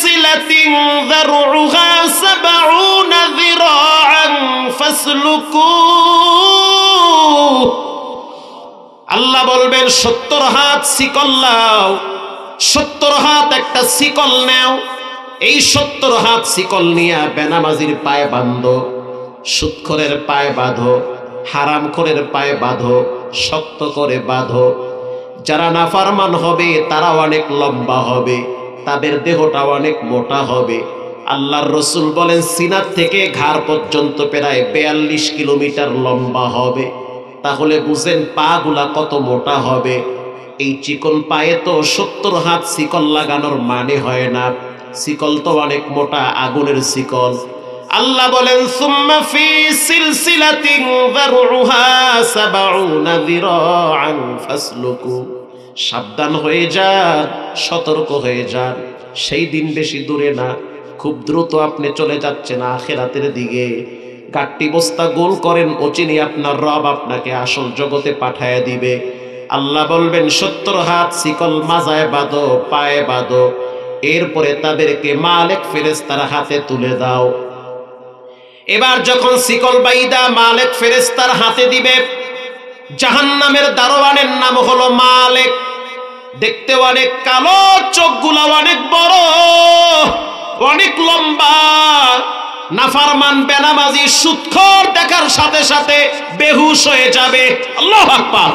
সিলসিলাতিন যারউহা ৭০ যিরাআন ফাসলুকু। আল্লাহ বলবেন ৭০ হাত শিকল নাও, ৭০ হাত একটা শিকল নাও, এই ৭০ হাত শিকল নিয়ে বেনামাজির পায়ে বাঁধো, সুদখোরের পায়ে বাঁধো, হারামখোরের পায়ে বাঁধো, শক্ত করে বাঁধো। যারা নাফরমান হবে তারা অনেক লম্বা হবে, তাদের দেহটা অনেক মোটা হবে। আল্লাহর রাসূল বলেন সিনার থেকে ঘাড় পর্যন্ত প্রায় ৪২ কিলোমিটার লম্বা হবে। তাহলে বুঝেন পা গুলা কত মোটা হবে। এই চিকন পায়ে তো ৭০ হাত শিকল লাগানোর মানে হয় না, শিকল তো অনেক মোটা, আগুনের শিকল। আল্লাহ বলেন সুম্মা ফি সিলসিলাতিন যারউহা ৭০ যিরাআন ফাসলুকু। সাবধান হয়ে যান, সতর্ক হয়ে যান। সেই দিন বেশি দূরে না, খুব দ্রুত আপনি চলে যাচ্ছেন আখিরাতের দিকে। গাট্টি বস্তা গোল করেন, অচিনি আপনার রব আপনাকে আসল জগতে পাঠায়া দিবে। আল্লাহ বলবেন ৭০ হাত শিকল মাজায় বাঁধো, পায়ে বাঁধো, এরপরে তাদেরকে মালিক ফেরেশতার হাতে তুলে দাও। এবার যখন শিকল বাইদা মালিক ফেরেশতার হাতে দিবে, জাহান্নামের দারোয়ানের নাম হলো মালিক। দেখতে অনেক কালো, চোখগুলা অনেক বড়, অনেক লম্বা। নাফরমান বেনামাজি সুদখোর দেখার সাথে সাথে বেহুশ হয়ে যাবে। আল্লাহু আকবার।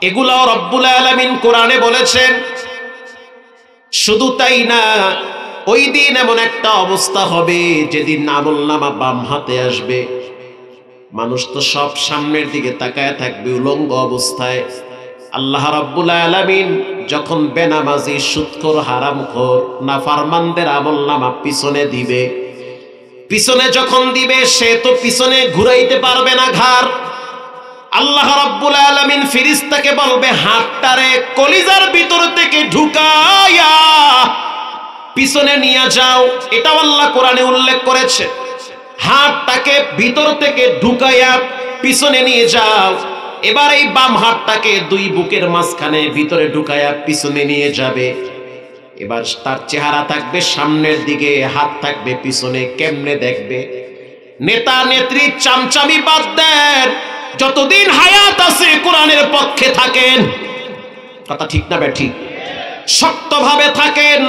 এগুলো রব্বুল আলামিন কোরআনে বলেছেন। শুধু তাই না, ওই দিন এমন একটা অবস্থা হবে যেদিন আমলনামা বাম হাতে আসবে। মানুষ তো সব সামনের দিকে তাকায় থাকবে উলঙ্গ অবস্থায়। আল্লাহ রাব্বুল আলামিন যখন বেনামাজি, সুদখোর, হারামখোর, নাফরমানদের আমলনামা পিছনে দিবে, পিছনে যখন দিবে সে তো পিছনে ঘুরাইতে পারবে না ঘাড়। আল্লাহ রাব্বুল আলামিন ফেরেশতাকে বলবে হাতটারে কলিজার ভিতর থেকে ঢুকায়া পিছনে নিয়ে যাও। এটা আল্লাহ কোরআনে উল্লেখ করেছে। হাতটাকে ভিতর থেকে ঢুকায়া পিছনে নিয়ে যাও। এবার এই বাম হাতটাকে দুই বুকের মাঝখানে ভিতরে ঢুকায়া পিছনে নিয়ে যাবে। এবার তার চেহারা থাকবে সামনের দিকে, হাত থাকবে পিছনে। কেমনে দেখবে? নেতা নেত্রী চামচামি বাদ দেন, যতদিন হায়াত আছে কোরআনের পক্ষে থাকেন। কথা ঠিক না ঠিক? শক্তভাবে থাকেন।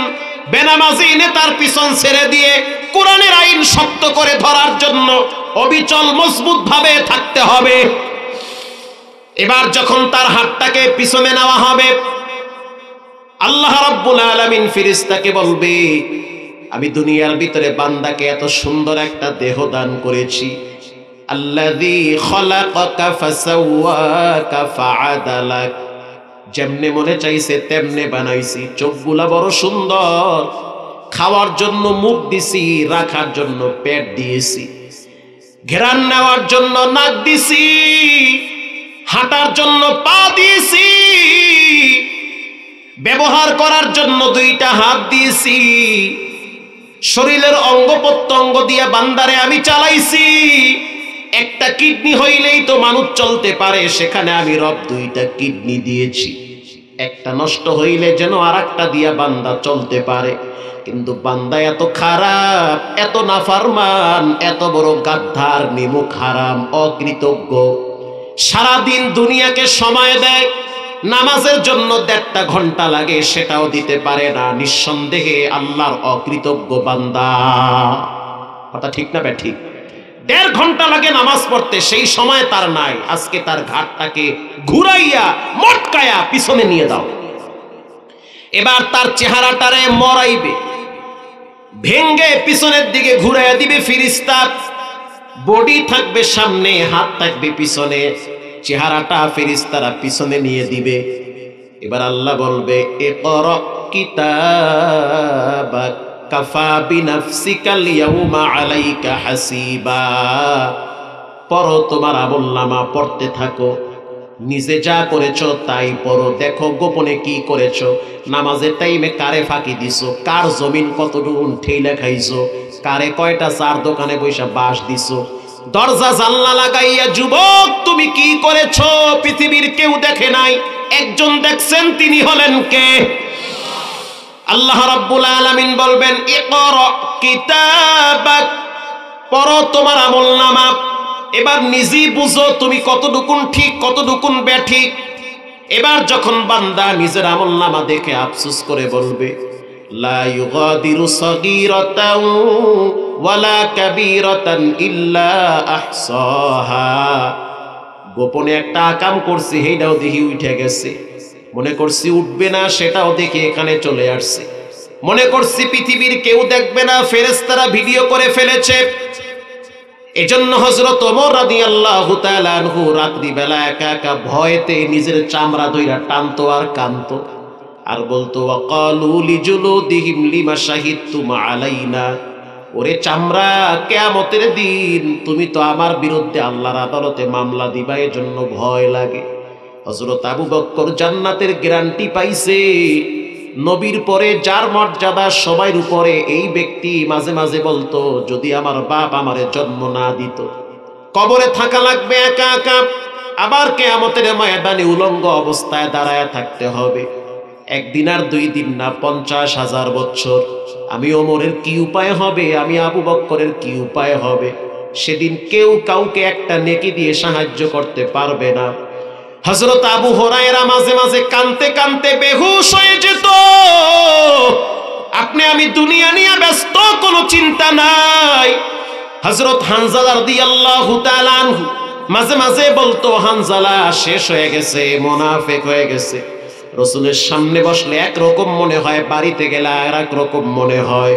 বেনামাজি নেতার পিছন ছেড়ে দিয়ে কোরআনের আইন শক্ত করে ধরার জন্য অবিচল মজবুত ভাবে থাকতে হবে। এবার যখন তার হাতটাকে পিছনে নেওয়া হবে, আল্লাহ রাব্বুল আলামিন ফেরেশতাকে বলবে আমি দুনিয়ার ভিতরে বান্দাকে এত সুন্দর একটা দেহ দান করেছি। আল্লাযী খলাকাকা ফাসাওয়াকা ফাআদালাক। যেমনে মনে চাইছে তেমনে বানাইছি। চোখগুলা বড় সুন্দর, খাওয়ার জন্য মুখ দিছি, রাখার জন্য পেট দিয়েছি, ঘেরান নেওয়ার জন্য নাক দিছি, হাঁটার জন্য পা দিয়েছি, ব্যবহার করার জন্য দুইটা হাত দিয়েছি, শরীরের অঙ্গ প্রত্যঙ্গ দিয়ে বান্দারে আমি চালাইছি। একটা কিডনি হইলেই তো মানুষ চলতে পারে, সেখানে আমি রব দুইটা কিডনি দিয়েছি। একটা নষ্ট হইলে যেন আরেকটা দিয়া বান্দা চলতে পারে। কিন্তু বান্দা এত খারাপ, এত নাফরমান, এত বড় গাদ্দার, নিমুখ হারাম, অকৃতজ্ঞ। সারাদিন দুনিয়াকে সময় দেয়, নামাজের জন্য ১.৫ ঘন্টা লাগে, সেটাও দিতে পারে না। নিঃসন্দেহে আল্লাহর অকৃতজ্ঞ বান্দা। কথা ঠিক না ঠিক? ১.৫ ঘন্টা লাগে নামাজ পড়তে, সেই সময় তার নাই। আজকে তার ঘাটটাকে ঘুরাইয়া মটকায়া পিছনে নিয়ে দাও। এবার তার চেহারাটারে মরাইবে, ভেঙ্গে পিছনের দিকে ঘুরাইয়া দিবে ফেরেশতা। বডি থাকবে সামনে, হাত থাকবে পিছনে, চেহারাটা ফেরেশতারা পিছনে নিয়ে দিবে। এবার আল্লাহ বলবে ইকরা কিতাবাক কাফা বিনাফসিকাল ইয়াউমা আলাইকা হাসিবা। পড়ো, তোমার আমলনামা পড়তে থাকো। নিজে যা করেছো তাই পড়ো। দেখো গোপনে কি করেছো। নামাজের টাইমে কারে ফাঁকি দিছো, কার জমিন কতটুকু ঠেইলা খাইছো, কারে কয়টা চার দোকানে বৈশা বাস দিছো, দরজা জানলা লাগাইয়া যুবক তুমি কি করেছো পৃথিবীর কেউ দেখে নাই, একজন দেখছেন, তিনি হলেন কে? আল্লাহ রাব্বুল আলামিন বলবেন ইকরা কিতাবাক, পড়ো তোমার আমলনামা। এবার নিজেই বুঝো তুমি কতটুকুন ঠিক কতটুকুন বেঠিক। এবার যখন বান্দা নিজের আমলনামা দেখে আফসোস করে বলবে লা ইউগাদিরু সাগীরাতাও ওয়ালা কাবীরাতান ইল্লা আহসাহা, গোপনে একটা আকাম করছি সেইটাও দেখি উঠে গেছে, মনে করছি উঠবে না সেটাও দেখে এখানে চলে আসছে, মনে করছি পৃথিবীর কেউ দেখবে না ফেরেশতারা ভিডিও করে ফেলেছে। এজন্য হযরত ওমর রাদিয়াল্লাহু তাআলা আনহু রাত্রি বেলা একা একা ভয়তে নিজের চামড়া ধইরা টানতো আর কানতো আর বলতো ওয়াকালু লিজুলুদিহিম লিমা শাহিদতুম আলাইনা, ওরে চামড়া কিয়ামতের দিন তুমি তো আমার বিরুদ্ধে আল্লাহর আদালতে মামলা দিবা, এজন্য ভয় লাগে। হযরত আবু বকর জান্নাতের গ্যারান্টি পাইছে, নবীর পরে যার মর্যাদা সবার উপরে, এই ব্যক্তি মাঝে মাঝে বলতো যদি আমার বাপ আমারে জন্ম না দিত, কবরে থাকা লাগবে একা একা, আবার কিয়ামতের ময়দানে উলঙ্গ অবস্থায় দাঁড়ায় থাকতে হবে, একদিন আর 2 দিন না 50,000 বছর। আমি ওমরের কি উপায় হবে, আমি আবু বকরের কি উপায় হবে? সেদিন কেউ কাউকে একটা নেকি দিয়ে সাহায্য করতে পারবে না। হযরত আবু হুরায়রা মাঝে মাঝে কাঁদতে কাঁদতে বেহুশ হয়ে যেত। আপনি আমি দুনিয়া নিয়ে ব্যস্ত, কোনো চিন্তা নাই। হযরত হানজালা রাদিয়াল্লাহু তাআলা আনহু মাঝে মাঝে বলতো হানজালা শেষ হয়ে গেছে, মুনাফিক হয়ে গেছে। রাসূলের সামনে বসলে একরকম মনে হয়, বাড়িতে গেলে আর এক রকম মনে হয়।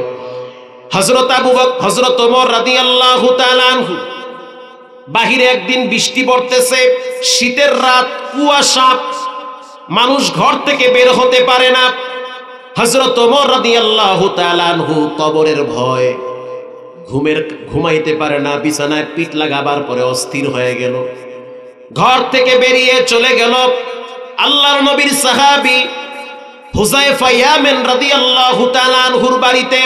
হযরত ওমর রাদিয়াল্লাহু তাআলা আনহু বাহিরে একদিন বৃষ্টি পড়তেছে, শীতের রাত, কুয়াশা, মানুষ ঘর থেকে বের হতে পারে না। হযরত ওমর রাদিয়াল্লাহু তাআলা আনহু কবরের ভয় ঘুমাইতে পারে না, বিছানায় পিঠ লাগাবার পরে অস্থির হয়ে গেল, ঘর থেকে বেরিয়ে চলে গেল আল্লাহর নবীর সাহাবী হুযায়ফা ইয়ামান রাদিয়াল্লাহু তাআলা আনহুর বাড়িতে।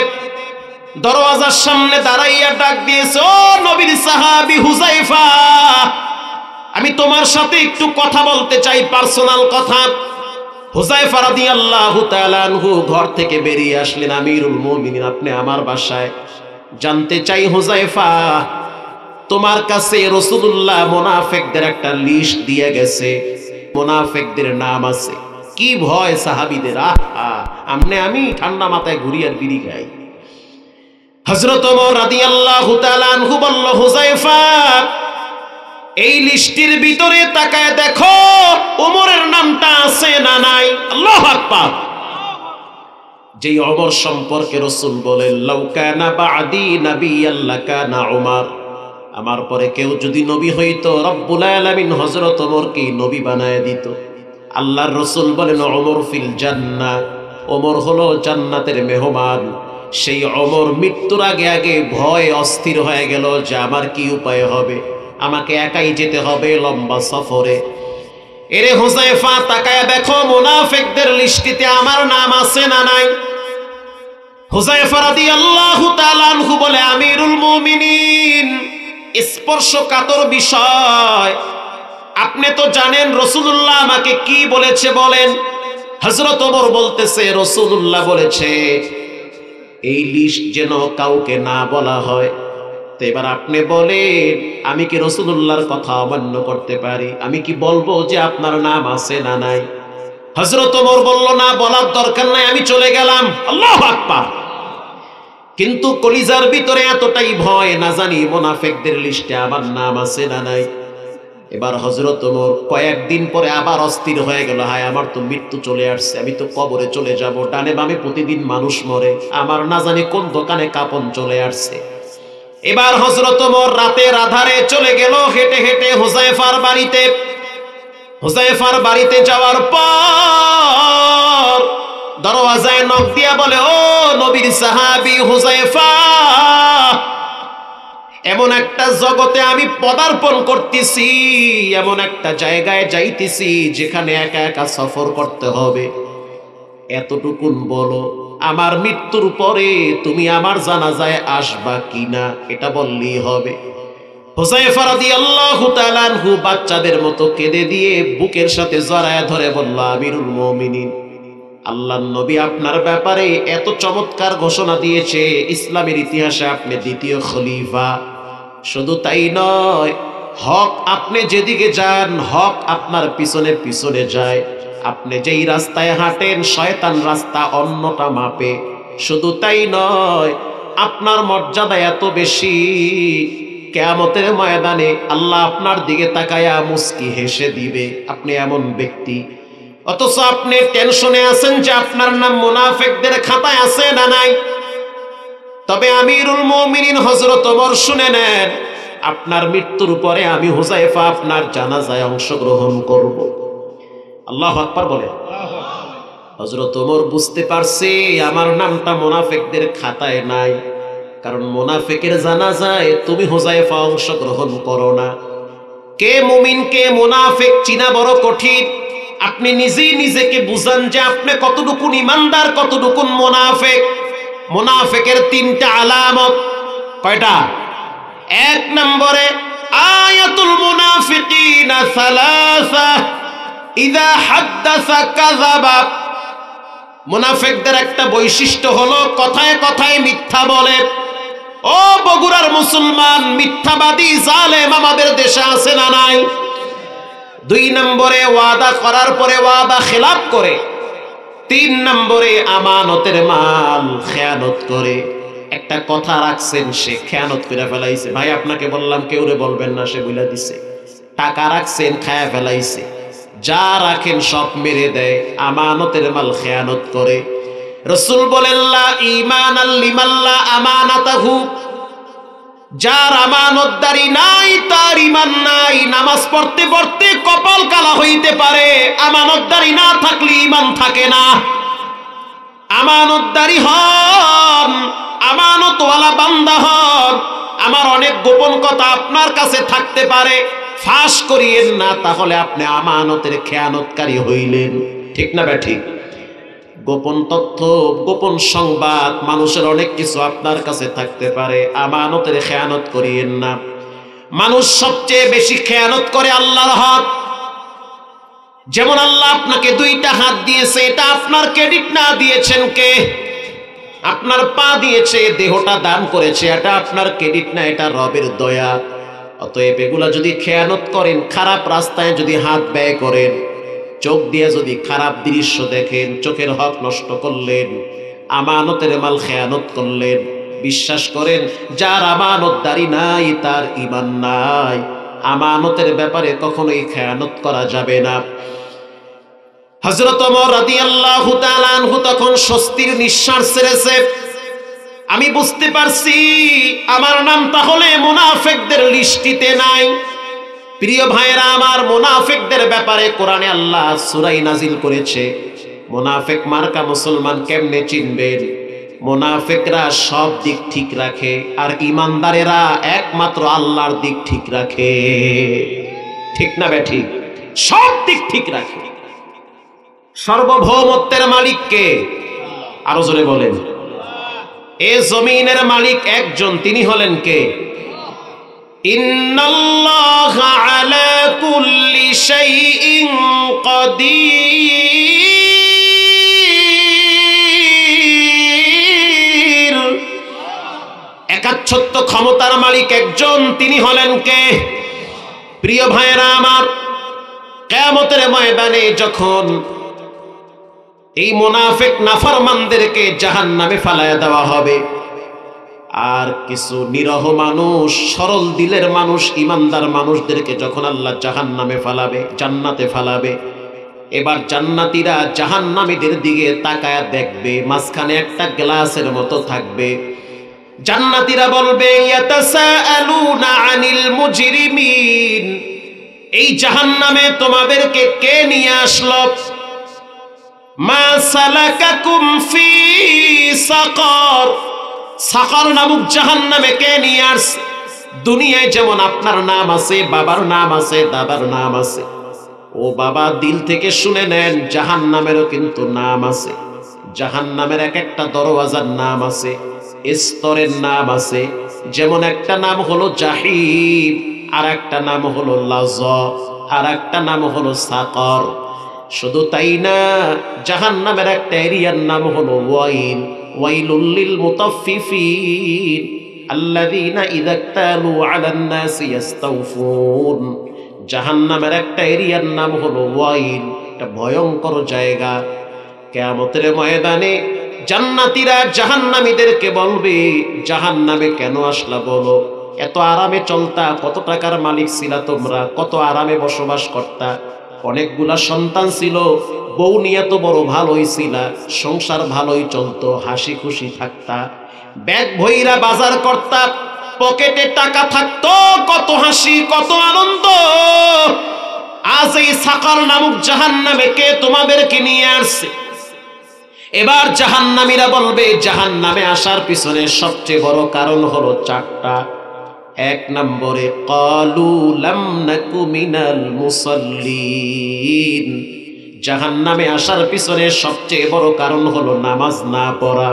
দরওয়াজার সামনে দাঁড়াইয়া ডাক দিয়েছে, ও নবীর সাহাবী হুযায়ফা, আমি তোমার সাথে একটু কথা বলতে চাই, পার্সোনাল কথা। হুযায়ফা রাদিয়াল্লাহু তাআলা আনহু ঘর থেকে বেরিয়ে আসলেন, আমিরুল মুমিনিন আপনি আমার বাসায়। জানতে চাই হুযায়ফা, তোমার কাছে রাসূলুল্লাহ মুনাফিকদের একটা লিস্ট দিয়ে গেছে, মুনাফিকদের নাম আছে। কি ভয় সাহাবীদের, আমি ঠান্ডা মাথায় ঘুরি আর বিড়ি খাই। হযরত ওমর রাদিয়াল্লাহু তাআলা আনহু বলল, হুযায়ফা এই লিস্টের ভিতরে তাকায় দেখো ওমরের নামটা আছে না নাই। আল্লাহু আকবার। যেই ওমর সম্পর্কে রাসূল বলেন লাউ কানা বাদি নাবিয়ান লাকানা উমর, আমার পরে কেউ যদি নবী হইতো রব্বুল আলামিন হযরত ওমরকে নবী বানায় দিত। আল্লাহর রাসূল বলেন ওমর ফিল জান্নাহ, ওমর হলো জান্নাতের মেহমান। সেই ওমর মৃত্যুর আগে আগে ভয় অস্থির হয়ে গেল যে আমার কি উপায় হবে, আমাকে একাই যেতে হবে লম্বা সফরে। এরে হুযায়ফা তাকায়া দেখো মুনাফিকদের লিস্টিতে আমার নাম আছে না নাই। হুযায়ফা রাদিয়াল্লাহু তাআলা আনহু বলে, আমিরুল মুমিনিন স্পর্শকাতর বিষয়, আপনি তো জানেন রাসূলুল্লাহ আমাকে কি বলেছে বলেন। হযরত ওমর বলতেছে রাসূলুল্লাহ বলেছে এই লিস্ট যেন কাউকে না বলা হয়। তো এবার আপনি বলেন আমি কি রাসূলুল্লাহর কথা অমান্য করতে পারি? আমি কি বলবো যে আপনার নাম আছে না নাই? হযরত ওমর বলল না, বলার দরকার নাই, আমি চলে গেলাম। আল্লাহু আকবার। কিন্তু কলিজার ভিতরে এতটাই ভয়, না জানি মুনাফিকদের লিস্টে আমার নাম আছে না নাই। এবার হযরত ওমর কয়েকদিন পরে আবার অস্থির হয়ে গেল, হায় আমার তো মৃত্যু চলে আসছে, আমি তো কবরে চলে যাব, ডানে বামে প্রতিদিন মানুষ মরে, আমার না জানি কোন দোকানে কাপন চলে আসছে। এবার হযরত ওমর রাতের আধারে চলে গেল হেঁটে হেঁটে হুযায়ফার বাড়িতে। হুযায়ফার বাড়িতে যাওয়ার পর দরওয়াজায় নক দিয়া বলে, ও নবীর সাহাবী হুযায়ফা, এমন একটা জগতে আমি পদার্পণ করতেছি, এমন একটা জায়গায় যাইতেছি যেখানে একা একা সফর করতে হবে, এতটুকুন বলো আমার মৃত্যুর পরে তুমি আমার জানাজায় আসবা কিনা, এটা বললেই হবে। হুযায়ফা রাদিয়াল্লাহু তাআলা আনহু বাচ্চাদের মতো কেঁদে দিয়ে বুকের সাথে জড়ায় ধরে বলল, আমিরুল মুমিনিন আল্লাহর নবী আপনার ব্যাপারে এত চমৎকার ঘোষণা দিয়েছে, ইসলামের ইতিহাসে আপনি দ্বিতীয় খলিফা। শুধু তাই নয়, হক আপনি যেদিকে যান হক আপনার পিছনে পিছনে যায়। আপনি যেই রাস্তায় হাঁটেন শয়তান রাস্তা অন্যটা মাপে। শুধু তাই নয়, আপনার মর্যাদা এত বেশি, কিয়ামতের ময়দানে আল্লাহ আপনার দিকে তাকায়া মুস্কি হেসে দিবে। আপনি এমন ব্যক্তি, অথচ আপনি টেনশনে আছেন যে আপনার নাম মুনাফিকদের খাতায় আছে না নাই। তবে আমিরুল মুমিনিন হযরত ওমর শুনে নেন, আপনার মৃত্যুর পরে আমি হুযায়ফা আপনার জানাজায় অংশগ্রহণ করব। আল্লাহু আকবার বলে। হযরত ওমর বুঝতে পারছে আমার নামটা মুনাফিকদের খাতায় নাই, কারণ মুনাফিকের জানাজায় তুমি হুযায়ফা অংশগ্রহণ করো না। কে মুমিন কে মুনাফিক চিনা বড় কঠিন। আপনি নিজেই নিজেকে বুঝান যে আপনি কতটুকু ঈমানদার কতটুকু মুনাফিক। মুনাফিকের তিনটা আলামত। কয়টা? এক নম্বরে আয়াতুল মুনাফিকিনা সালাসা ইযা হাদ্দাসা কাযাবা। মুনাফিকদের একটা বৈশিষ্ট্য হলো কথায় কথায় মিথ্যা বলে। ও বগুড়ার মুসলমান, মিথ্যাবাদী জালেম আমাদের দেশে আছে না নাই? দুই নম্বরে ওয়াদা করার পরে ওয়াদা খেলাপ করে। তিন নম্বরে আমানতের মাল খেয়ানত করে। একটা কথা রাখছেন, সে খেয়ানত করে ফেলাইছে। ভাই আপনাকে বললাম কেউরে বলবেন না, সে বইলা দিছে। টাকা রাখছেন, খায়া ফেলাইছে। যা রাখেন সব মেরে দেয়, আমানতের মাল খেয়ানত করে। রাসূল বলেন লা ঈমান লিমাল্লা আমানাতাহু। যার আমানতদারি নাই তার ঈমান নাই। নামাজ পড়তে পড়তে কপাল কালা হইতে পারে, আমানতদারি না থাকলে ঈমান থাকে না। আমানতদারি হন, আমানতওয়ালা বান্দা হন। আমার অনেক গোপন কথা আপনার কাছে থাকতে পারে, ফাঁস করিয়েন না, তাহলে আপনি আমানতের খেয়ানতকারী হইলেন। ঠিক না ব্যাঠিক? গোপন তথ্য, গোপন সংবাদ, মানুষের অনেক কিছু আপনার কাছে থাকতে পারে, আমানতের খেয়ানত করিয়েন না। মানুষ সবচেয়ে বেশি খেয়ানত করে আল্লাহর হক। যেমন আল্লাহ আপনাকে দুইটা হাত দিয়েছে, এটা আপনার ক্রেডিট না, দিয়েছেন কে? আপনার পা দিয়েছে, দেহটা দান করেছে, এটা আপনার ক্রেডিট না, এটা রবের দয়া। অতএব এগুলা যদি খেয়ানত করেন, খারাপ রাস্তায় যদি হাত ব্যয় করেন, চোখ দিয়ে যদি খারাপ দৃশ্য দেখেন, চোখের হক নষ্ট করলেন, আমানতের মাল খেয়ানত করলেন। বিশ্বাস করেন, যার আমানতদারি নাই তার ঈমান নাই। আমানতের ব্যাপারে কখনোই খেয়ানত করা যাবে না। হযরত ওমর রাদিয়াল্লাহু তাআলা আনহু তখন স্বস্তির নিঃশ্বাস ছেড়েছে। আমি বুঝতে পারছি আমার নাম তাহলে মুনাফিকদের লিস্টিতে নাই। প্রিয় ভাইরা আমার, মুনাফিকদের ব্যাপারে কোরআনে আল্লাহ সূরা নাজিল করেছে। মুনাফিক মার্কা মুসলমান কেমনে চিনবেন? মুনাফিকরা সব দিক ঠিক রাখে, আর ঈমানদারেরা একমাত্র আল্লাহর দিক ঠিক রাখে। ঠিক না ব্যাঠিক? সব দিক ঠিক রাখে। সার্বভৌমত্বের মালিক কে? আরো জোরে বলেন। এ জমিনের মালিক একজন, তিনি হলেন কে? ইন্নাল্লাহা আলা কুল্লি শাইইন কাদির। একাচ্ছত্ব ক্ষমতার মালিক একজন, তিনি হলেন কে? প্রিয় ভাইরা আমার, কিয়ামতের ময়দানে যখন এই মুনাফিক নাফরমানদেরকে জাহান্নামে ফালায়া দেওয়া হবে, আর কিছু নিরহ মানুষ, সরল দিলের মানুষ, ইমানদার মানুষদেরকে যখন আল্লাহ জাহান্নামে ফালাবে, জান্নাতে ফালাবে, এবার জান্নাতীরা জাহান্নামীদের দিকে তাকায়া দেখবে, মাঝখানে একটা গ্লাসের মতো থাকবে। জান্নাতীরা বলবে ইয়াতাসাআলুনা আনিল মুজরিমিন, এই জাহান্নামে তোমাদেরকে কে নিয়ে আসলো? মা সালাকাকুম ফি সাকার, সাকার নামক জাহান্নামে কে নিয়ে আসছে? দুনিয়ায় যেমন আপনার নাম আছে, বাবার নাম আছে, দাদার নাম আছে, ও বাবা দিল থেকে শুনে নেন, জাহান্নামেরও কিন্তু নাম আছে। জাহান্নামের এক একটা দরওয়াজার নাম আছে, স্তরের নাম আছে। যেমন একটা নাম হলো জাহিম, আর একটা নাম হলো লাযা, আর একটা নাম হলো সাকার। শুধু তাই না, জাহান্নামের একটা এরিয়ার নাম হলো ওয়াইল, ওয়াইলুল লিল মুতাফফিফিন আল্লাযীনা ইযা ইক্তালু আলান নাসি ইস্তাওফুন। জাহান্নামের একটা এরিয়ার নাম হলো ওয়াইল, একটা ভয়ঙ্কর জায়গা। কিয়ামতের ময়দানে জান্নাতীরা জাহান্নামীদেরকে বলবে, জাহান্নামে কেন আসলা বলো? এত আরামে চলতা, কত টাকার মালিক ছিলা তোমরা, কত আরামে বসবাস করতা, অনেকগুলা সন্তান ছিল, বউ নিয়ে তো বড় ভালোই ছিলা, সংসার ভালোই চলতো, হাসি খুশি থাকতা, ব্যাগ ভইরা বাজার করতা, পকেটে টাকা থাকতো, কত হাসি কত আনন্দ। আজ এই সাকার নামক জাহান্নামে কে তোমাদেরকে নিয়ে আসছে? এবার জাহান্নামীরা বলবে, জাহান্নামে আসার পিছনে সবচেয়ে বড় কারণ হলো চারটা। এক নম্বরে ক্বালু লাম নাকু মিনাল মুসাল্লিন। জাহান্নামে আসার পিছনে সবচেয়ে বড় কারণ হলো নামাজ না পড়া।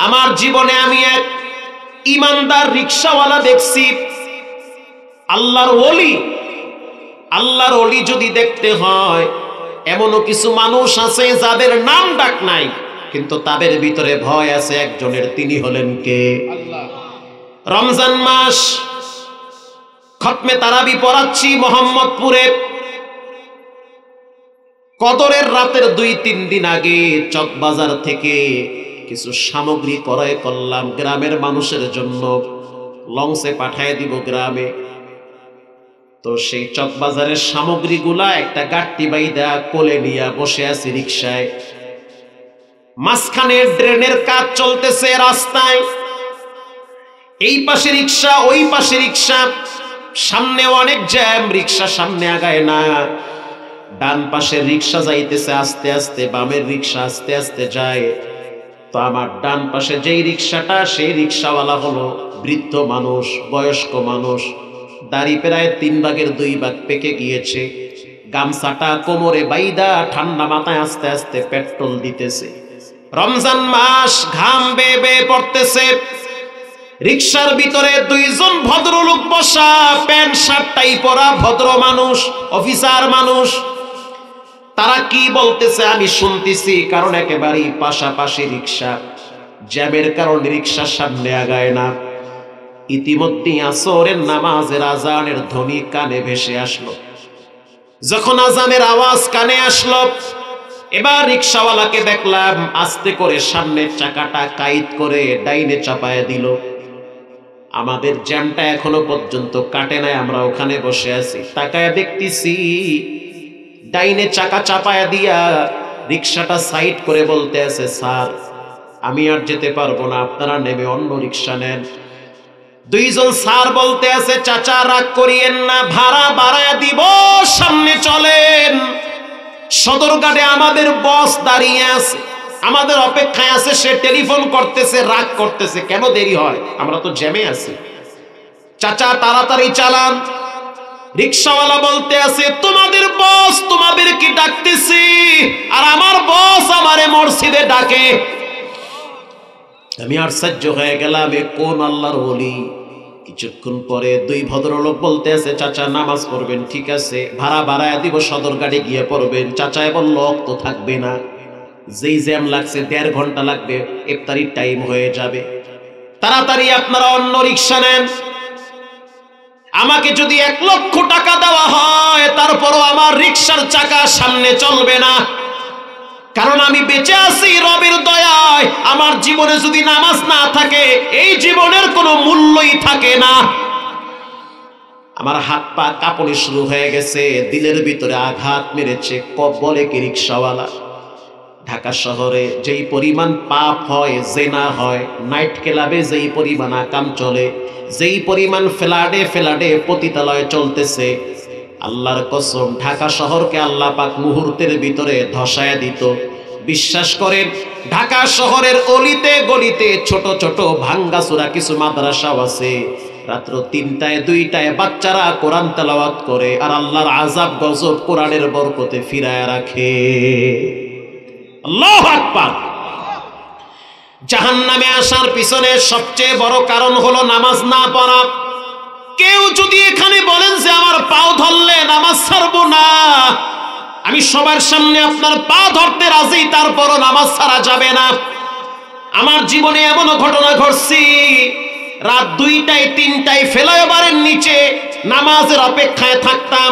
আমার জীবনে আমি এক ইমানদার রিকশাওয়ালা দেখছি, আল্লাহর ওলি। আল্লাহর ওলি যদি দেখতে হয়, এমনও কিছু মানুষ আছে যাদের নাম ডাক নাই, কিন্তু তাদের ভিতরে ভয় আছে একজনের, তিনি হলেন কে? আল্লাহ। রমজান মাস, খতমে তারাবি পড়াচ্ছি মোহাম্মদপুরে। কদরের রাতের 2-3 দিন আগে চকবাজার থেকে কিছু সামগ্রী ক্রয় করলাম গ্রামের মানুষের জন্য, লঞ্চে পাঠিয়ে দিব গ্রামে। তো সেই চকবাজারের সামগ্রীগুলা একটা গাট্টি বাইদা কোলে নিয়ে বসে আছি রিকশায়। মাঝখানে ড্রেনের কাজ চলতেছে রাস্তায়, এই পাশে রিকশা ওই পাশে রিকশা, সামনে অনেক জ্যাম, রিকশা সামনে আগায় না। ডান পাশে রিকশা যাইতেছে আস্তে আস্তে, বামের রিকশা আস্তে আস্তে যায়। তো আমার ডান পাশে যেই রিকশাটা, সেই রিকশাওয়ালা হলো বৃদ্ধ মানুষ, বয়স্ক মানুষ, দাড়ি প্রায় 3 ভাগের 2 ভাগ পেকে গিয়েছে, গামছাটা কোমরে বাইদা ঠান্ডা মাথায় আস্তে আস্তে পেট্রোল দিতেছে। রমজান মাস, ঘাম বেয়ে বেয়ে পড়তেছে। রিকশার ভিতরে 2 জন ভদ্রলোক বসা, প্যান্ট শার্ট টাই পরা ভদ্র মানুষ, অফিসার মানুষ। তারা কি বলতেছে আমি শুনতেছি, কারণ একেবারেই পাশাপাশি রিকশা। জ্যামের কারণে রিকশার সামনে আগায় না। ইতিমধ্যে আসরের নামাজের আজানের ধ্বনি কানে ভেসে আসলো। যখন আজানের আওয়াজ কানে আসলো, এবার রিকশাওয়ালাকে দেখলাম আস্তে করে সামনের চাকাটা কাইত করে ডাইনে চাপায় দিল। আমাদের জ্যামটা এখনো পর্যন্ত কাটে নাই, আমরা ওখানে বসে আছি, তাকায় দেখতেছি ডাইনে চাকা চাপায়া দিয়া রিকশাটা সাইড করে বলতে আছে, স্যার আমি আর যেতে পারবো না, আপনারা নেমে অন্য রিকশা নেন। 2 জন স্যার বলতে আছে, চাচা রাগ করিয়েন না, ভাড়া বাড়ায়া দিব, সামনে চলেন। সদরঘাটে আমাদের বস দাঁড়িয়ে আছে, আমাদের অপেক্ষায় আছে, সে টেলিফোন করতেছে, রাগ করতেছে, কেন দেরি হয়, আমরা তো জ্যামে আছি, চাচা তাড়াতাড়ি চালান। রিকশাওয়ালা বলতে আছে, তোমাদের বস তোমাদের কি ডাকতেছি, আর আমার বস আমারে মসজিদে ডাকে। আমি আশ্চর্য হয়ে গেলাম, এ কোন আল্লাহর ওলি। কিছুক্ষণ পরে 2 ভদ্রলোক বলতে আছে, চাচা নামাজ পড়বেন, ঠিক আছে ভাড়া বাড়ায় দিব, সদরঘাটে গিয়ে পড়বেন। চাচায় বলল তো থাকবে না, যেই জ্যাম লাগছে 1.5 ঘন্টা লাগবে, ইফতারির টাইম হয়ে যাবে, তাড়াতাড়ি আপনারা অন্য রিকশা নেন। আমাকে যদি 1 লক্ষ টাকা দেওয়া হয়, তারপরও আমার রিকশার চাকা সামনে চলবে না, কারণ আমি বেঁচে আছি রবের দয়ায়। আমার জীবনে যদি নামাজ না থাকে, এই জীবনের কোনো মূল্যই থাকে না। আমার হাত পা কাঁপনি শুরু হয়ে গেছে, দিলের ভিতরে আঘাত মেরেছে। বলে কি রিকশাওয়ালা, ঢাকা শহরে যেই পরিমাণ পাপ হয়, জেনা হয়, নাইট ক্লাবে যেই পরিমাণ আকাম চলে, যেই পরিমাণ ফ্ল্যাটে ফ্ল্যাটে পতিতালয় চলতেছে, আল্লাহর কসম ঢাকা শহরকে আল্লাহ পাক মুহূর্তের ভিতরে ধসায় দিত। বিশ্বাস করেন, ঢাকা শহরের অলিতে গলিতে ছোট ছোট ভাঙ্গাচোরা কিছু মাদ্রাসাও আছে, রাত্র 3টায় 2টায় বাচ্চারা কোরআন তেলাওয়াত করে, আর আল্লাহর আযাব গজব কোরআনের বরকতে ফিরায় রাখে। আল্লাহু আকবার। জাহান্নামে আসার পিছনে সবচেয়ে বড় কারণ হলো নামাজ না পড়া। কেউ যদি এখানে বলেন যে আমার পাও ধরলে নামাজ ছাড়বো না, আমি সবার সামনে আপনার পা ধরতে রাজি, তারপরও নামাজ ছাড়া যাবে না। আমার জীবনে এমনও ঘটনা ঘটছি, রাত 2টায় 3টায় ফ্লাইওভারের নিচে নামাজের অপেক্ষায় থাকতাম।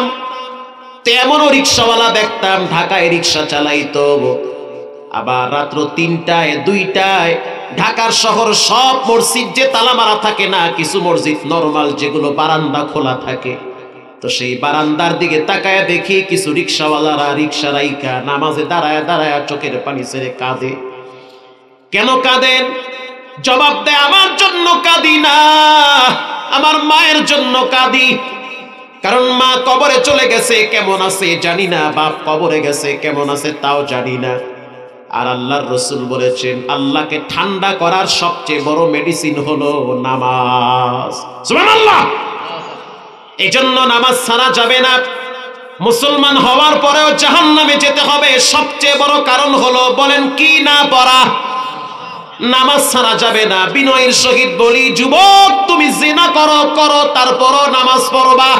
এমনও রিক্সাওয়ালা দেখতাম ঢাকায় রিক্সা চালাইতো, আবার রাত্র 3টায় 2টায় ঢাকার শহর সব মসজিদ যে তালা মারা থাকে না, কিছু মসজিদ নরমাল যেগুলো বারান্দা খোলা থাকে, তো সেই বারান্দার দিকে তাকায় দেখি কিছু রিক্সাওয়ালারা রিক্সা রাইকা নামাজে দাঁড়ায় দাঁড়ায় চোখের পানি ছেড়ে কাঁদে। কেন কাঁদেন? জবাব দেয়, আমার জন্য কাঁদি না, আমার মায়ের জন্য কাঁদি। কারণ মা কবরে চলে গেছে, কেমন আছে জানি না, বাপ কবরে গেছে, কেমন আছে তাও জানি না। আর আল্লাহর রাসূল বলেছেন, আল্লাহকে ঠান্ডা করার সবচেয়ে বড় মেডিসিন হলো নামাজ। সুবহানাল্লাহ। এই জন্য নামাজ ছাড়া যাবে না। মুসলমান হওয়ার পরেও জাহান্নামে যেতে হবে, সবচেয়ে বড় কারণ হলো, বলেন কি? না পড়া। নামাজ ছাড়া যাবে না। বিনয়ের সহিত বলি, যুবক তুমি জিনা করো, তারপরও নামাজ পড়বা।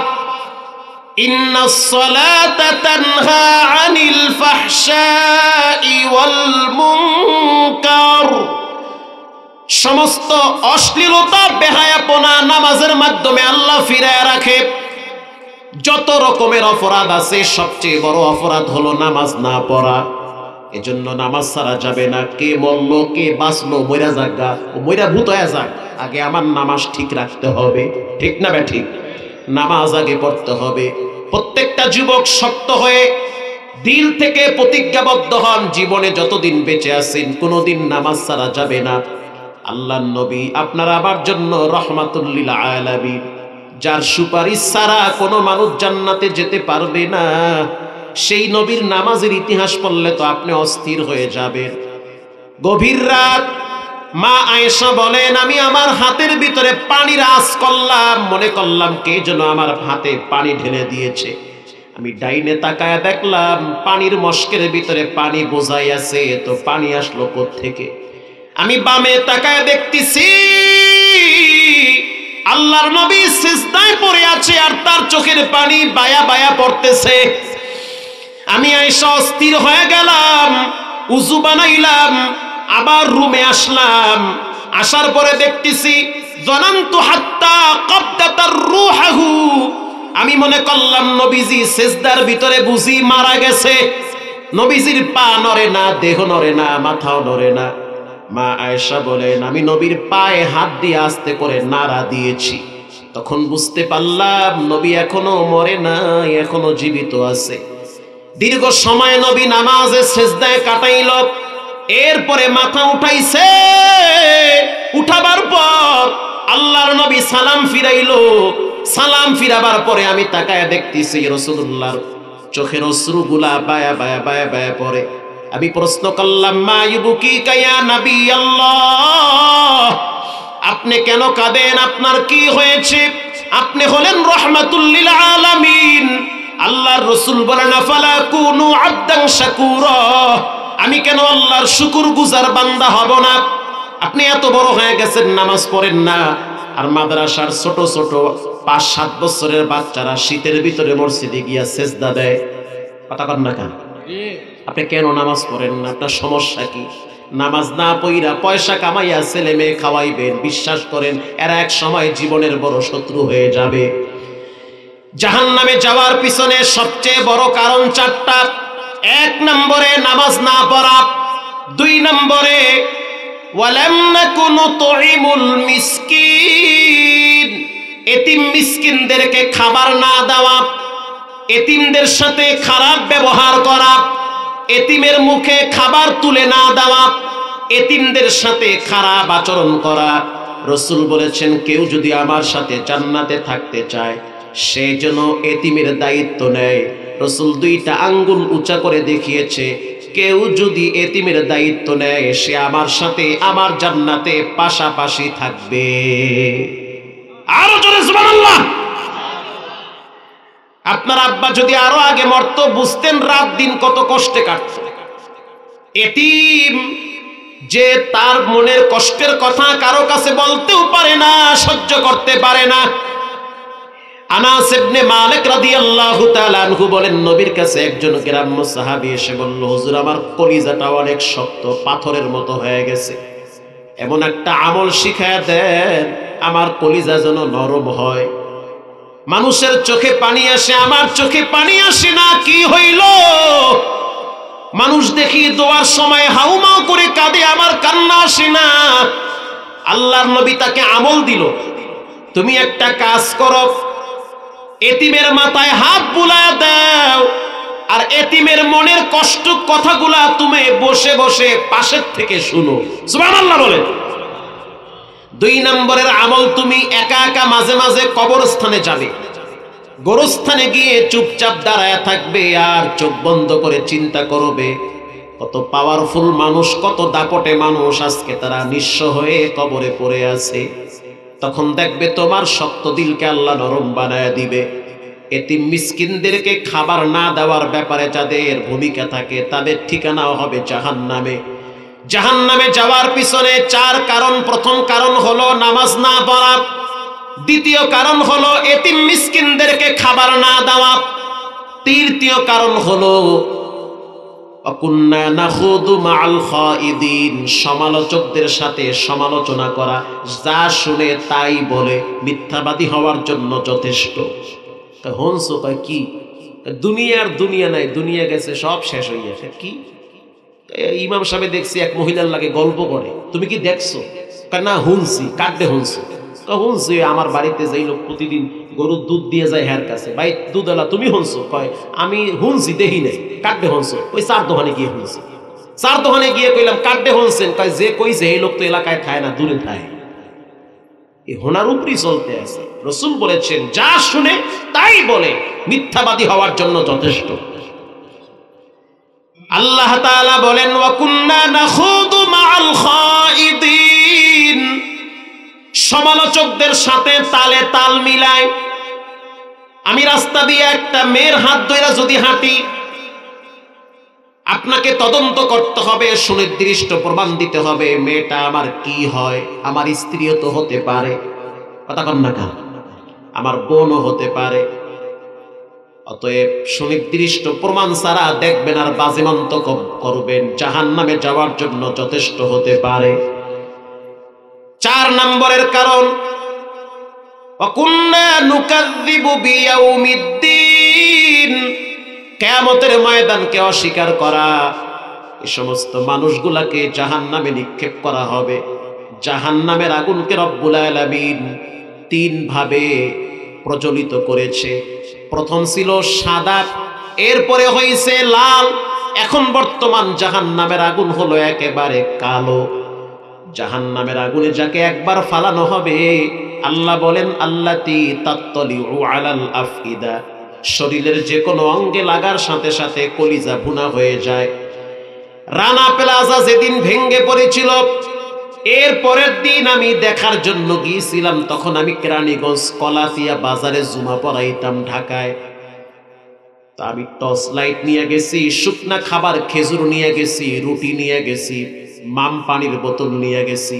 ইন্নাস সালাতা তানহা আনিল ফাহশাই ওয়াল মুনকার। সমস্ত অশ্লীলতা বেহায়াপনা নামাজের মাধ্যমে আল্লাহ ফিরায় রাখে। যত রকমের অপরাধ আছে, সবচেয়ে বড় অপরাধ হলো নামাজ না পড়া। এজন্য নামাজ ছাড়া যাবে না। কে মরলো কে বাঁচলো, মইরা যাগা, ও মইরা ভূত হয়ে যাক, আগে আমার নামাজ ঠিক রাখতে হবে। ঠিক না ঠিক? নামাজ আগে পড়তে হবে। প্রত্যেকটা যুবক শক্ত হয়ে দিল থেকে প্রতিজ্ঞাবদ্ধ হন, জীবনে যতদিন বেঁচে আছেন কোনোদিন নামাজ ছাড়া যাবে না। আল্লাহর নবী আপনার আমার জন্য রাহমাতুল লিল আলামিন, যার সুপারিশ ছাড়া কোনো মানুষ জান্নাতে যেতে পারবে না, সেই নবীর নামাজের ইতিহাস পড়লে তো আপনি অস্থির হয়ে যাবেন। গভীর রাত মা আয়েশা বলেন, আমি আমার হাতের ভিতরে পানির আঁচ করলাম, মনে করলাম কে যেন আমার হাতে পানি ঢেলে দিয়েছে। আমি ডাইনে তাকায় দেখলাম পানির মশকের ভিতরে পানি বোঝাই আছে, তো পানি আসলো কোত্থেকে? আমি বামে তাকায় দেখতেছি আল্লাহর নবী সিজদায় পড়ে আছে, আর তার চোখের পানি বায়া বায়া পড়তেছে। আমি আয়েশা অস্থির হয়ে গেলাম, উযু বানাইলাম, আবার রুমে আসলাম। আসার পরে দেখতেছি জানান্তু হাত্তা কবদাতার রূহু, আমি মনে করলাম নবীজি সিজদার ভিতরে বুঝি মারা গেছে। নবীজির পা নড়ে না, দেহ নড়ে না, মাথাও নড়ে না। মা আয়েশা বলেন, আমি নবীর পায়ে হাত দিয়ে আস্তে করে নাড়া দিয়েছি। তখন বুঝতে পারলাম নবী এখনো মরে নাই, এখনো জীবিত আছে। দীর্ঘ সময় নবী নামাজে সিজদায় কাটাইল। এরপরে মাথা উঠাইছে, উঠাবার পর আল্লাহর নবী সালাম ফিরাইলো। সালাম ফিরাবার পরে আমি তাকায় দেখতেছি রাসূলুল্লাহর চোখের অশ্রুগুলা বায়া বায়া বায়া বায়া পড়ে। আমি প্রশ্ন করলাম, মা ইউবুকিকা ইয়া নবী আল্লাহ, আপনি কেন কাঁদেন? আপনার কি হয়েছে? আপনি হলেন রাহমাতুল লিল আলামিন। আল্লাহর রাসূল বলেন, আফালা কুনু আবদান শাকুরা, আমি কেন আল্লাহর শুকরগুজার বান্দা হব না? আপনি এত বড় হয়ে গেছেন, নামাজ পড়েন না, আর মাদ্রাসার ছোট ছোট 5-7 বছরের বাচ্চারা শীতের ভিতরে মসজিদে গিয়া সেজদা দেয়। কথা কন না কেন? আপনি কেন নামাজ পড়েন না? আপনার সমস্যা কি? নামাজ না পড়া পয়সা কামাইয়া ছেলে মেয়ে খাওয়াইবেন, বিশ্বাস করেন এরা এক সময় জীবনের বড় শত্রু হয়ে যাবে। জাহান্নামে যাওয়ার পিছনে সবচেয়ে বড় কারণ 4টা। 1 নম্বরে নামাজ না পড়া, 2 নম্বরে ওয়ালাম নাকুনু তুইমুল মিসকিন, এতিম মিসকিনদেরকে খাবার না দেওয়া, এতিমদের সাথে খারাপ ব্যবহার করা, এতিমের মুখে খাবার তুলে না দেওয়া, এতিমদের সাথে খারাপ আচরণ করা। রাসূল বলেছেন, কেউ যদি আমার সাথে জান্নাতে থাকতে চায় সে যেন এতিমের দায়িত্ব নেয়। রাসূল 2টা আঙ্গুল উঁচা করে দেখিয়েছে, কেউ যদি এতিমের দায়িত্ব নেয় সে আমার সাথে আমার জান্নাতে পাশাপাশি থাকবে। আরো জোরে সুবহানাল্লাহ। আপনার আব্বা যদি আরো আগে মরতো, বুঝতেন রাত দিন কত কষ্টে কাটতো। এতিম যে তার মনের কষ্টের কথা কারো কাছে বলতেও পারে না, সহ্য করতে পারে না। আনাস ইবনে মালিক রাদিয়াল্লাহু তাআলা আনহু বলেন, নবীর কাছে একজন গ্রাম্য সাহাবী এসে বলল, হুজুর আমার কলিজাটা অনেক শক্ত, পাথরের মতো হয়ে গেছে, এমন একটা আমল শিখায়া দেন আমার কলিজা যেন নরম হয়। মানুষের চোখে পানি আসে, আমার চোখে পানি আসে না, কি হইল? মানুষ দেখি দোয়ার সময় হাউমাউ করে কাঁদে, আমার কান্না আসে না। আল্লাহর নবী তাকে আমল দিল, তুমি একটা কাজ করো, এতিমের মাথায় হাত বুলায়া দাও, আর এতিমের মনের কষ্ট কথাগুলা তুমি বসে বসে পাশের থেকে শুনো। সুবহানাল্লাহ বলে। 2 নম্বরের আমল, তুমি একা একা মাঝে মাঝে কবরস্থানে যাবে, গোরস্থানে গিয়ে চুপচাপ দাঁড়ায় থাকবে আর চোখ বন্ধ করে চিন্তা করবে কত পাওয়ারফুল মানুষ, কত দাপটে মানুষ, আজকে তারা নিঃস্ব হয়ে কবরে পড়ে আছে। তখন দেখবে তোমার শক্ত দিলকে আল্লাহ নরম বানায় দিবে। এতিম মিসকিনদেরকে খাবার না দেওয়ার ব্যাপারে যাদের ভূমিকা থাকে তাদের ঠিকানাও হবে জাহান্নামে। জাহান্নামে যাওয়ার পিছনে 4 কারণ। প্রথম কারণ হলো নামাজ না পড়া, দ্বিতীয় কারণ হলো এতিম মিসকিনদেরকে খাবার না দেওয়া, তৃতীয় কারণ হলো অকুন্না নাখুদু মাআল খাইদিন, সমালোচকদের সাথে সমালোচনা করা, যা শুনে তাই বলে, মিথ্যাবাদী হওয়ার জন্য যথেষ্ট। হংস কয় কি দুনিয়ার দুনিয়া নাই, দুনিয়া গেছে, সব শেষ হয়ে গেছে। কি ইমাম সাহেব দেখছি এক মহিলার লাগে গল্প করে, তুমি কি দেখছো? না হুনছি। কাটতে হুনছো? হুনছি, আমার বাড়িতে যেই লোক প্রতিদিন গরুর দুধ দিয়ে যায় হের কাছে, ভাই দুধওয়ালা তুমি হুনছো? কয় আমি হুনছি, দেখি নাই। কাটতে হুনছো? ওই 4 দোকানে গিয়ে হুনছি। 4 দোকানে গিয়ে কইলাম কাটতে হুনছেন? কয় যে কইছে এই লোক তো এলাকায় খায় না, দূরে খায়। এই হোনার উপরই চলতে আছে। রাসূল বলেছেন যা শুনে তাই বলে, মিথ্যাবাদী হওয়ার জন্য যথেষ্ট। আল্লাহ তাআলা বলেন ওয়া কুন্না নাখুদু মাআল খাইদিন, সমালোচকদের সাথে তালে তাল মিলায়। আমি রাস্তা দিয়ে একটা মেয়ের হাত ধরে যদি হাঁটি, আপনাকে তদন্ত করতে হবে, সুনির্দিষ্ট প্রমাণ দিতে হবে মেয়েটা আমার কি হয়, আমার স্ত্রীও তো হতে পারে, কথা কন না কেন, আমার বোনও হতে পারে। অতএব সুনির্দিষ্ট প্রমাণ ছাড়া দেখবেন আর বাজে মন্তব্য করবেন, জাহান্নামে যাওয়ার জন্য যথেষ্ট হতে পারে। 4 নম্বরের কারণ ওয়াকুন্না নুকাযযিবু বিয়াউমিদ্দিন, কিয়ামতের ময়দানকে অস্বীকার করা। এই সমস্ত মানুষগুলাকে জাহান্নামে নিক্ষেপ করা হবে। জাহান্নামের আগুনকে রব্বুল আলামিন 3 ভাবে প্রজ্বলিত করেছে। প্রথম ছিল সাদা, এরপরে হয়েছে লাল, এখন বর্তমান জাহান্নামের আগুন হলো একেবারে কালো। জাহান্নামের আগুনে যাকে একবার ফালানো হবে, আল্লাহ বলেন আল্লাতী তাত্তালিউ আলাল আফইদা, শরীরের যে কোনো অঙ্গে লাগার সাথে সাথে কলিজা ভুনা হয়ে যায়। রানা প্লাজা যেদিন ভেঙে পড়েছিল, এর পরের দিন আমি দেখার জন্য গিয়েছিলাম, তখন আমি কেরানীগঞ্জ কলাতিয়া বাজারে জুমা পড়াইতাম ঢাকায়। তা আমি টর্চ লাইট নিয়ে গেছি, শুকনা খাবার খেজুর নিয়ে গেছি, রুটি নিয়ে গেছি, মাম পানির বোতল নিয়ে গেছি,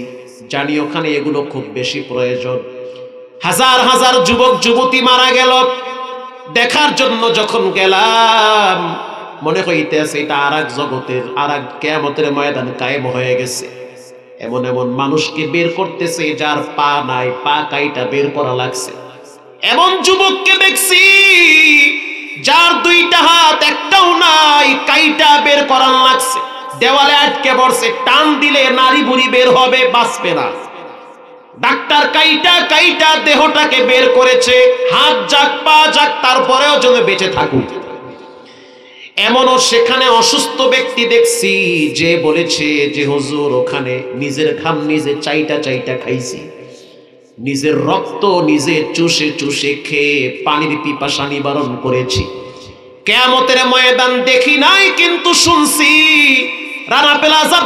জানি ওখানে এগুলো খুব বেশি প্রয়োজন। হাজার হাজার যুবক যুবতী মারা গেল, দেখার জন্য যখন গেলাম মনে হইতেছে এটা আর এক জগতের, আর এক কিয়ামতের ময়দান কায়েম হয়ে গেছে। এমন এমন মানুষকে বের করতেছে যার পা নাই, পা কাইটা বের করা লাগছে। এমন যুবককে দেখছি যার 2টা হাত একটাও নাই, কাইটা বের করা লাগছে, দেওয়ালে আটকে পড়ছে, টান দিলে নারী বুড়ি বের হবে, বাঁচবে না। ডাক্তার কাইটা কাইটা দেহটাকে বের করেছে, হাত যাক পা যাক, তারপরেও যেন বেঁচে থাকুক। এমনও সেখানে অসুস্থ ব্যক্তি দেখছি যে বলেছে যে হুজুর ওখানে নিজের ঘাম নিজে চাইটা চাইটা খাইছি, নিজের রক্ত নিজে চুষে চুষে খেয়ে পানির পিপাসা নিবারণ করেছি। কিয়ামতের ময়দান দেখি নাই কিন্তু শুনছি। রানা প্লাজা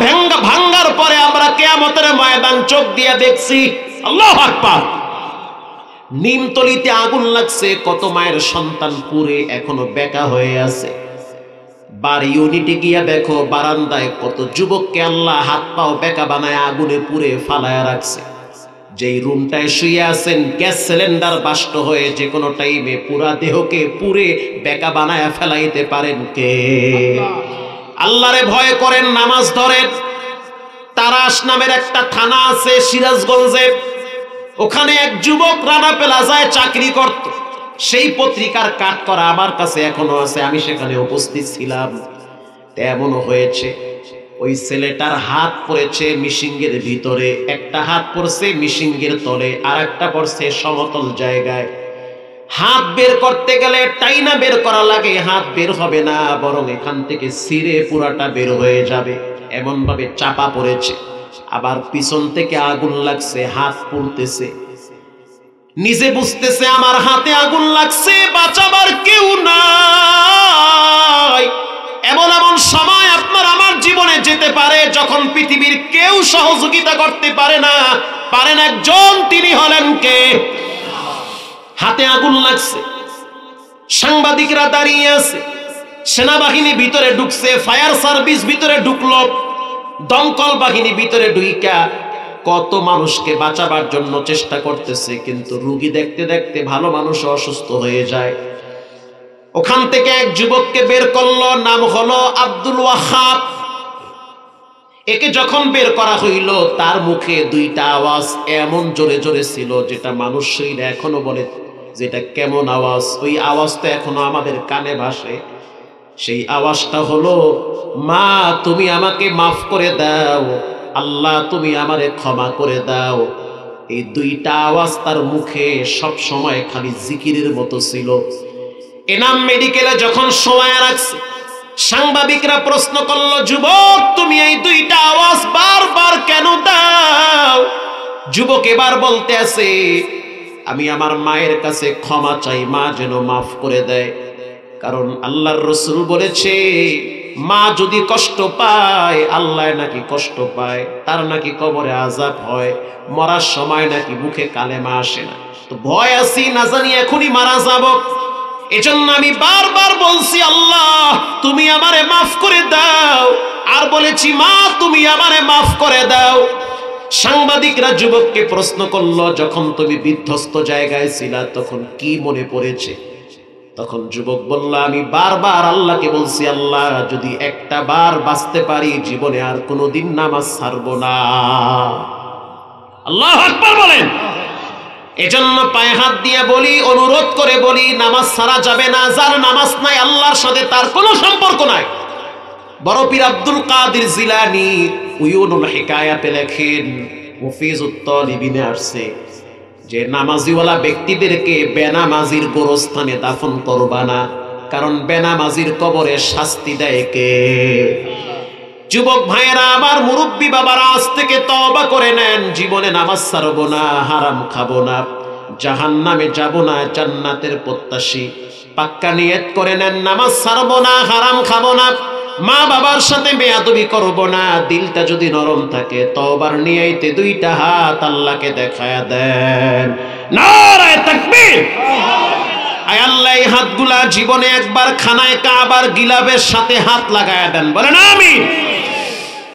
ভাঙ্গার পরে আমরা কিয়ামতের ময়দান চোখ দিয়ে দেখছি। আল্লাহু আকবার। নিমতলিতে আগুন লাগছে, কত মায়ের সন্তান পুড়ে এখনো বেকা হয়ে আছে। বার ইউনিটে গিয়া দেখো বারান্দায় কত যুবককে আল্লাহ হাত পাও বেকা বানায় আগুনে পুড়ে ফালায়া রাখছে। যেই রুমটায় শুয়ে আছেন গ্যাস সিলিন্ডার বাষ্ট হয়ে যে কোনো টাইমে পুরা দেহকে পুরে বেকা বানায় ফেলাইতে পারেন কে? আল্লাহরে ভয় করেন, নামাজ ধরেন। তারাশ নামের একটা থানা আছে সিরাজগঞ্জে, ওখানে এক যুবক রানা প্লাজায় চাকরি করত। সেই পত্রিকার কাট করা আমার কাছে এখনো আছে, আমি সেখানে উপস্থিত ছিলাম। এমনও হয়েছে ওই ছেলেটার হাত পড়েছে মিশিংয়ের ভিতরে, একটা হাত পড়ছে মিশিংয়ের তলে, আর একটা পড়ছে সমতল জায়গায়। হাত বের করতে গেলে টাইনা বের করা লাগে, হাত বের হবে না, বরং এখান থেকে ছিঁড়ে পুরাটা বের হয়ে যাবে, এমন ভাবে চাপা পড়েছে। আবার পিছন থেকে আগুন লাগছে, হাত পুড়তেছে। নিজে বুঝতেছে আমার হাতে আগুন লাগছে, বাঁচাবার কেউ নাই। এমন এমন সময় আপনার আমার জীবনে যেতে পারে যখন পৃথিবীর কেউ সহযোগিতা করতে পারে না, পারেন একজন, তিনি হলেন কে? হাতে আগুন লাগছে, সাংবাদিকরা দাঁড়িয়ে আছে, সেনাবাহিনী ভিতরে ঢুকছে, ফায়ার সার্ভিস ভিতরে ঢুকলো, দমকল বাহিনী ভিতরে ঢুইকা কত মানুষকে বাঁচাবার জন্য চেষ্টা করতেছে, কিন্তু রোগী দেখতে দেখতে ভালো মানুষ অসুস্থ হয়ে যায়। ওখান থেকে এক যুবককে বের করলো, নাম হলো আব্দুল ওয়াহাব। একে যখন বের করা হইল, তার মুখে দুইটা আওয়াজ এমন জোরে জোরে ছিল যেটা মানুষ এখনো বলে যেটা কেমন আওয়াজ। ওই আওয়াজটা এখনো আমাদের কানে ভাসে। সেই আওয়াজটা হলো, মা তুমি আমাকে মাফ করে দাও, আল্লাহ তুমি আমারে ক্ষমা করে দাও। এই দুইটা আওয়াজ তার মুখে সব সময় খালি জিকিরের মতো ছিল। এনাম মেডিকেলে যখন সময় রাখছে, সাংবাদিকরা প্রশ্ন করলো, যুবক তুমি এই দুইটা আওয়াজ বারবার কেন দাও? যুবক এবার বলতে আছে, আমি আমার মায়ের কাছে ক্ষমা চাই, মা যেন মাফ করে দেয়। কারণ আল্লাহর রাসূল বলেছে, মা যদি কষ্ট পায়, আল্লাহ নাকি কষ্ট পায়, তার নাকি কবরে আযাব হয়, মরার সময় নাকি মুখে কালেমা আসে না। তো ভয় আছি, না জানি এখনই মারা যাব। এজন্য আমি বারবার বলছি, আল্লাহ তুমি আমারে মাফ করে দাও, আর বলেছি মা তুমি আমারে মাফ করে দাও। সাংবাদিকরা যুবককে প্রশ্ন করলো, যখন তুমি বিধ্বস্ত জায়গায় ছিলা তখন কি মনে পড়েছে? তখন যুবক বলল, আমি বারবার আল্লাহকে বলছি, আল্লাহ যদি একটা বার বাঁচতে পারি জীবনে আর কোনোদিন নামাজ ছাড়বো না। আল্লাহু আকবার বলেন। এজন্য পায়ে হাত দিয়ে বলি, অনুরোধ করে বলি, নামাজ ছাড়া যাবে না। যার নামাজ নাই আল্লাহর সাথে তার কোনো সম্পর্ক নাই। বড় পীর আব্দুল কাদের জিলানী উয়ুনুল হিকায়াতে লেখেন, মুফিজুত তালিবিনে আসছে যে নামাজিওয়ালা ব্যক্তিদেরকে বেনামাজির গোরস্থানে দাফন করবা না, কারণ বেনামাজির কবরে শাস্তি দেয় কে? যুবক ভাইয়েরা, আবার মুরব্বী বাবারা, আজ থেকে তওবা করে নেন, জীবনে নামাজ ছাড়বো না, হারাম খাবো না, জাহান্নামে যাব না, জান্নাতের প্রত্যাশী। পাক্কা নিয়ত করে নেন, নামাজ ছাড়বো না, হারাম খাবো না, মা বাবার সাথে বেয়াদবি করবো না। দিলটা যদি নরম থাকে, তওবার নিয়তে দুইটা হাত আল্লাহকে দেখায়া দেন। নারায়ে তাকবীর। আয় আল্লাহ, এই হাতগুলা জীবনে একবার খানায় কাবার গিলাফের সাথে হাত লাগায়া দেন, বলেন আমিন।